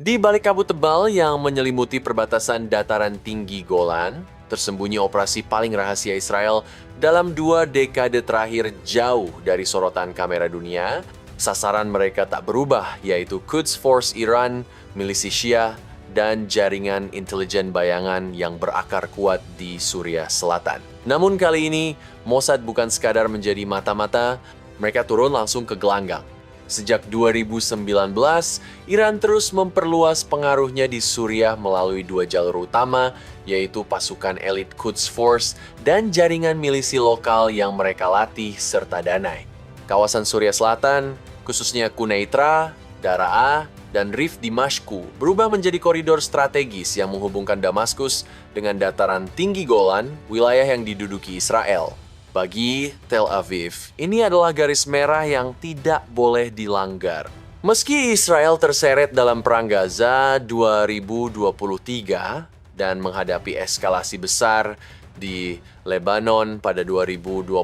Di balik kabut tebal yang menyelimuti perbatasan dataran tinggi Golan, tersembunyi operasi paling rahasia Israel dalam 2 dekade terakhir jauh dari sorotan kamera dunia. Sasaran mereka tak berubah, yaitu Quds Force Iran, milisi Syiah, dan jaringan intelijen bayangan yang berakar kuat di Suriah Selatan. Namun kali ini, Mossad bukan sekadar menjadi mata-mata, mereka turun langsung ke gelanggang. Sejak 2019, Iran terus memperluas pengaruhnya di Suriah melalui 2 jalur utama, yaitu pasukan elit Quds Force dan jaringan milisi lokal yang mereka latih serta danai. Kawasan Suriah Selatan, khususnya Quneitra, Daraa, dan Rif Dimashku berubah menjadi koridor strategis yang menghubungkan Damaskus dengan dataran tinggi Golan, wilayah yang diduduki Israel. Bagi Tel Aviv, ini adalah garis merah yang tidak boleh dilanggar. Meski Israel terseret dalam Perang Gaza 2023 dan menghadapi eskalasi besar di Lebanon pada 2024,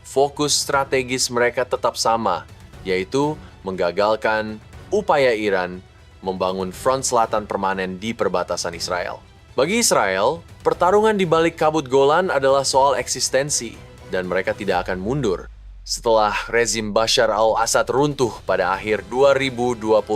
fokus strategis mereka tetap sama, yaitu menggagalkan upaya Iran membangun front selatan permanen di perbatasan Israel. Bagi Israel, pertarungan di balik kabut Golan adalah soal eksistensi, dan mereka tidak akan mundur. Setelah rezim Bashar al-Assad runtuh pada akhir 2024,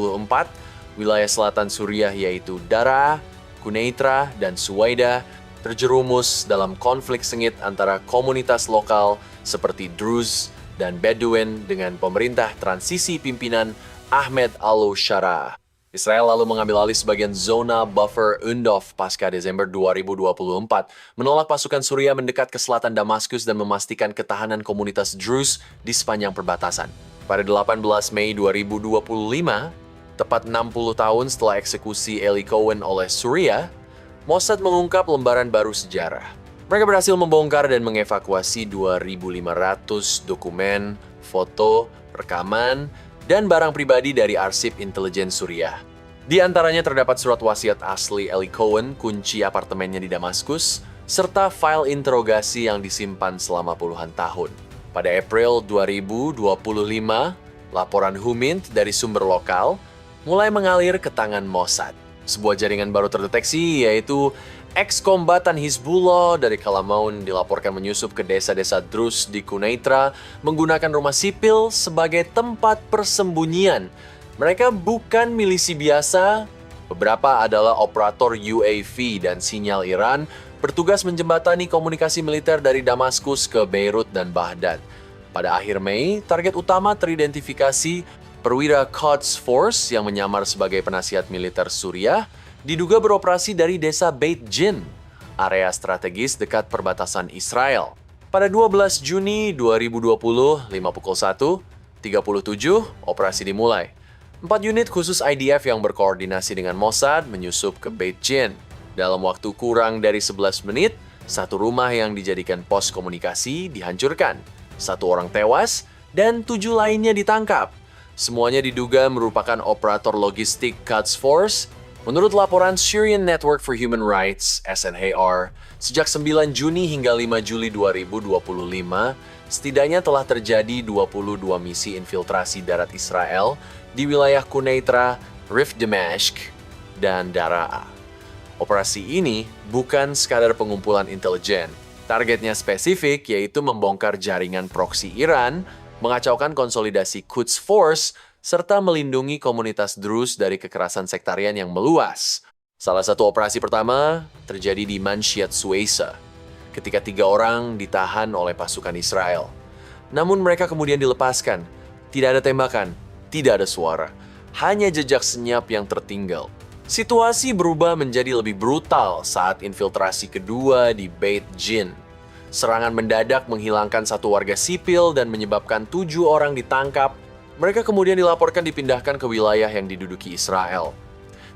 wilayah selatan Suriah yaitu Daraa, Quneitra, dan Suwaida terjerumus dalam konflik sengit antara komunitas lokal seperti Druze dan Bedouin dengan pemerintah transisi pimpinan Ahmed al-Shara. Israel lalu mengambil alih sebagian zona buffer Undov pasca Desember 2024, menolak pasukan Suriah mendekat ke selatan Damaskus dan memastikan ketahanan komunitas Druze di sepanjang perbatasan. Pada 18 Mei 2025, tepat 60 tahun setelah eksekusi Eli Cohen oleh Suriah, Mossad mengungkap lembaran baru sejarah. Mereka berhasil membongkar dan mengevakuasi 2.500 dokumen, foto, rekaman, dan barang pribadi dari arsip intelijen Suriah. Di antaranya terdapat surat wasiat asli Eli Cohen, kunci apartemennya di Damaskus, serta file interogasi yang disimpan selama puluhan tahun. Pada April 2025, laporan Humint dari sumber lokal mulai mengalir ke tangan Mossad. Sebuah jaringan baru terdeteksi, yaitu ex-kombatan Hizbullah dari Kalamaun dilaporkan menyusup ke desa-desa Druze di Quneitra menggunakan rumah sipil sebagai tempat persembunyian. Mereka bukan milisi biasa, beberapa adalah operator UAV dan sinyal Iran bertugas menjembatani komunikasi militer dari Damaskus ke Beirut dan Baghdad. Pada akhir Mei, target utama teridentifikasi perwira Quds Force yang menyamar sebagai penasihat militer Suriah diduga beroperasi dari desa Beit Jin, area strategis dekat perbatasan Israel. Pada 12 Juni 2020, 5 pukul 1.37, operasi dimulai. 4 unit khusus IDF yang berkoordinasi dengan Mossad menyusup ke Beit Jin. Dalam waktu kurang dari 11 menit, satu rumah yang dijadikan pos komunikasi dihancurkan. 1 orang tewas dan 7 lainnya ditangkap. Semuanya diduga merupakan operator logistik Quds Force. Menurut laporan Syrian Network for Human Rights, SNHR, sejak 9 Juni hingga 5 Juli 2025, setidaknya telah terjadi 22 misi infiltrasi darat Israel di wilayah Quneitra, Rif Dimashq, dan Daraa. Operasi ini bukan sekadar pengumpulan intelijen. Targetnya spesifik, yaitu membongkar jaringan proksi Iran, mengacaukan konsolidasi Quds Force, serta melindungi komunitas Druze dari kekerasan sektarian yang meluas. Salah satu operasi pertama terjadi di Manshiat Suwaisa, ketika 3 orang ditahan oleh pasukan Israel. Namun mereka kemudian dilepaskan. Tidak ada tembakan, tidak ada suara, hanya jejak senyap yang tertinggal. Situasi berubah menjadi lebih brutal saat infiltrasi kedua di Beit Jin. Serangan mendadak menghilangkan 1 warga sipil dan menyebabkan 7 orang ditangkap. Mereka kemudian dilaporkan dipindahkan ke wilayah yang diduduki Israel.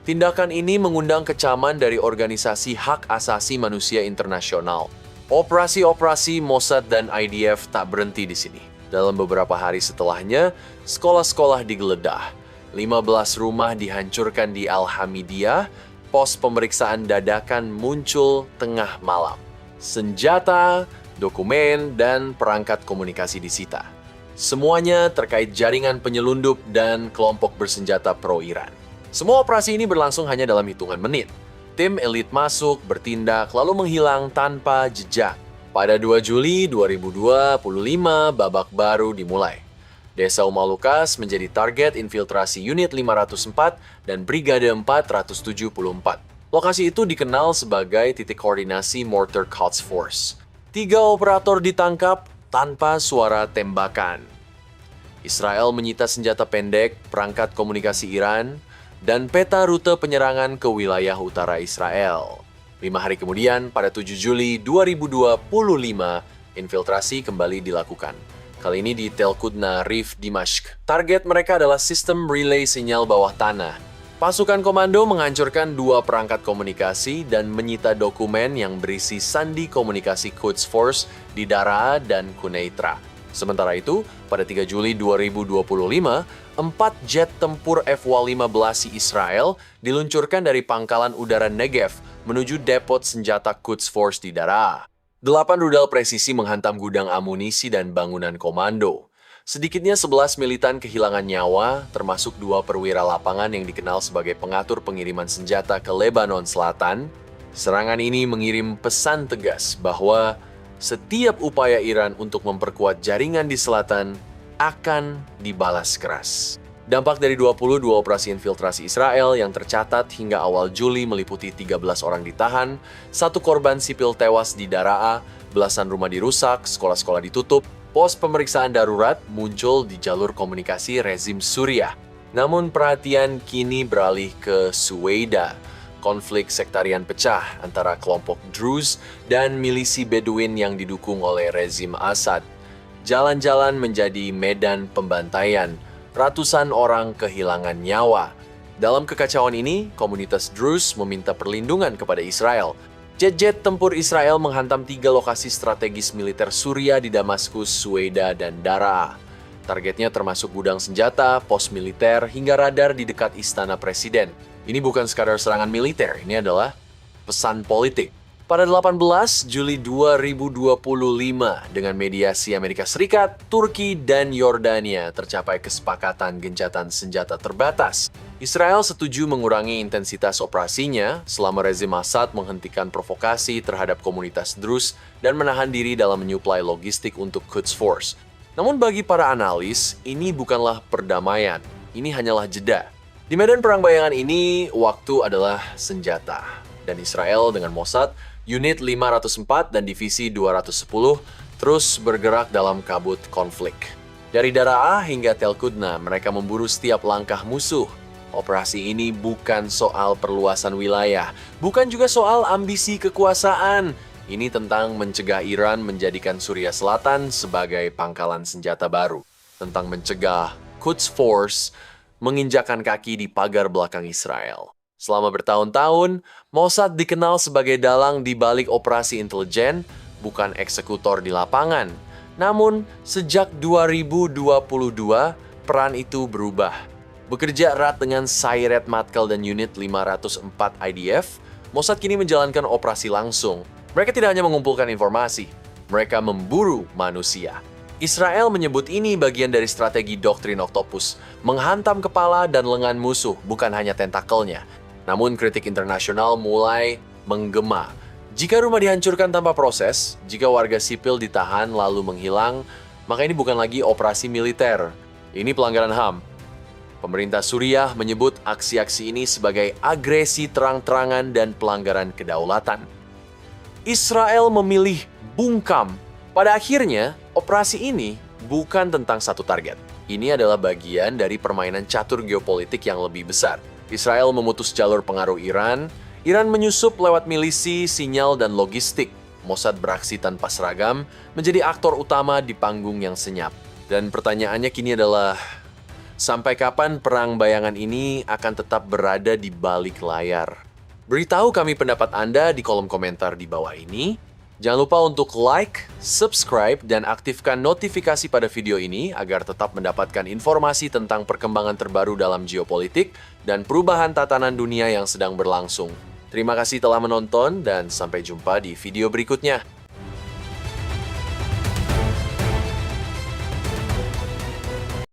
Tindakan ini mengundang kecaman dari organisasi hak asasi manusia internasional. Operasi-operasi Mossad dan IDF tak berhenti di sini. Dalam beberapa hari setelahnya, sekolah-sekolah digeledah. 15 rumah dihancurkan di Al-Hamidiyah, pos pemeriksaan dadakan muncul tengah malam. Senjata, dokumen, dan perangkat komunikasi disita. Semuanya terkait jaringan penyelundup dan kelompok bersenjata pro-Iran. Semua operasi ini berlangsung hanya dalam hitungan menit. Tim elit masuk, bertindak, lalu menghilang tanpa jejak. Pada 2 Juli 2025, babak baru dimulai. Desa Umalukas menjadi target infiltrasi unit 504 dan Brigade 474. Lokasi itu dikenal sebagai titik koordinasi Mortar Quds Force. 3 operator ditangkap tanpa suara tembakan. Israel menyita senjata pendek, perangkat komunikasi Iran, dan peta rute penyerangan ke wilayah utara Israel. 5 hari kemudian, pada 7 Juli 2025, infiltrasi kembali dilakukan. Kali ini di Tel Qudna Reef, Dimashq. Target mereka adalah sistem relay sinyal bawah tanah. Pasukan komando menghancurkan 2 perangkat komunikasi dan menyita dokumen yang berisi sandi komunikasi Quds Force di Daraa dan Quneitra. Sementara itu, pada 3 Juli 2025, 4 jet tempur F-15 Israel diluncurkan dari pangkalan udara Negev menuju depot senjata Quds Force di Daraa. 8 rudal presisi menghantam gudang amunisi dan bangunan komando. Sedikitnya 11 militan kehilangan nyawa, termasuk 2 perwira lapangan yang dikenal sebagai pengatur pengiriman senjata ke Lebanon Selatan. Serangan ini mengirim pesan tegas bahwa setiap upaya Iran untuk memperkuat jaringan di selatan akan dibalas keras. Dampak dari 22 operasi infiltrasi Israel yang tercatat hingga awal Juli meliputi 13 orang ditahan, 1 korban sipil tewas di Daraa, belasan rumah dirusak, sekolah-sekolah ditutup, pos pemeriksaan darurat muncul di jalur komunikasi rezim Suriah. Namun perhatian kini beralih ke Suweida. Konflik sektarian pecah antara kelompok Druze dan milisi Beduin yang didukung oleh rezim Assad. Jalan-jalan menjadi medan pembantaian. Ratusan orang kehilangan nyawa. Dalam kekacauan ini, komunitas Druze meminta perlindungan kepada Israel. Jet-jet tempur Israel menghantam 3 lokasi strategis militer Suriah di Damaskus, Suweida, dan Daraa. Targetnya termasuk gudang senjata, pos militer, hingga radar di dekat istana presiden. Ini bukan sekadar serangan militer, ini adalah pesan politik. Pada 18 Juli 2025, dengan mediasi Amerika Serikat, Turki, dan Yordania tercapai kesepakatan gencatan senjata terbatas. Israel setuju mengurangi intensitas operasinya selama rezim Assad menghentikan provokasi terhadap komunitas Druze dan menahan diri dalam menyuplai logistik untuk Quds Force. Namun bagi para analis, ini bukanlah perdamaian, ini hanyalah jeda. Di medan perang bayangan ini, waktu adalah senjata. Dan Israel dengan Mossad, unit 504 dan divisi 210 terus bergerak dalam kabut konflik. Dari Daraa hingga Tel Qudna, mereka memburu setiap langkah musuh. Operasi ini bukan soal perluasan wilayah, bukan juga soal ambisi kekuasaan. Ini tentang mencegah Iran menjadikan Suriah Selatan sebagai pangkalan senjata baru. Tentang mencegah Quds Force menginjakkan kaki di pagar belakang Israel. Selama bertahun-tahun, Mossad dikenal sebagai dalang di balik operasi intelijen, bukan eksekutor di lapangan. Namun, sejak 2022, peran itu berubah. Bekerja erat dengan Sayeret Matkal dan unit 504 IDF, Mossad kini menjalankan operasi langsung. Mereka tidak hanya mengumpulkan informasi, mereka memburu manusia. Israel menyebut ini bagian dari strategi doktrin Octopus, menghantam kepala dan lengan musuh, bukan hanya tentakelnya. Namun kritik internasional mulai menggema. Jika rumah dihancurkan tanpa proses, jika warga sipil ditahan lalu menghilang, maka ini bukan lagi operasi militer. Ini pelanggaran HAM. Pemerintah Suriah menyebut aksi-aksi ini sebagai agresi terang-terangan dan pelanggaran kedaulatan. Israel memilih bungkam. Pada akhirnya, operasi ini bukan tentang satu target. Ini adalah bagian dari permainan catur geopolitik yang lebih besar. Israel memutus jalur pengaruh Iran, Iran menyusup lewat milisi, sinyal, dan logistik. Mossad beraksi tanpa seragam, menjadi aktor utama di panggung yang senyap. Dan pertanyaannya kini adalah, sampai kapan perang bayangan ini akan tetap berada di balik layar? Beritahu kami pendapat Anda di kolom komentar di bawah ini. Jangan lupa untuk like, subscribe, dan aktifkan notifikasi pada video ini agar tetap mendapatkan informasi tentang perkembangan terbaru dalam geopolitik dan perubahan tatanan dunia yang sedang berlangsung. Terima kasih telah menonton dan sampai jumpa di video berikutnya.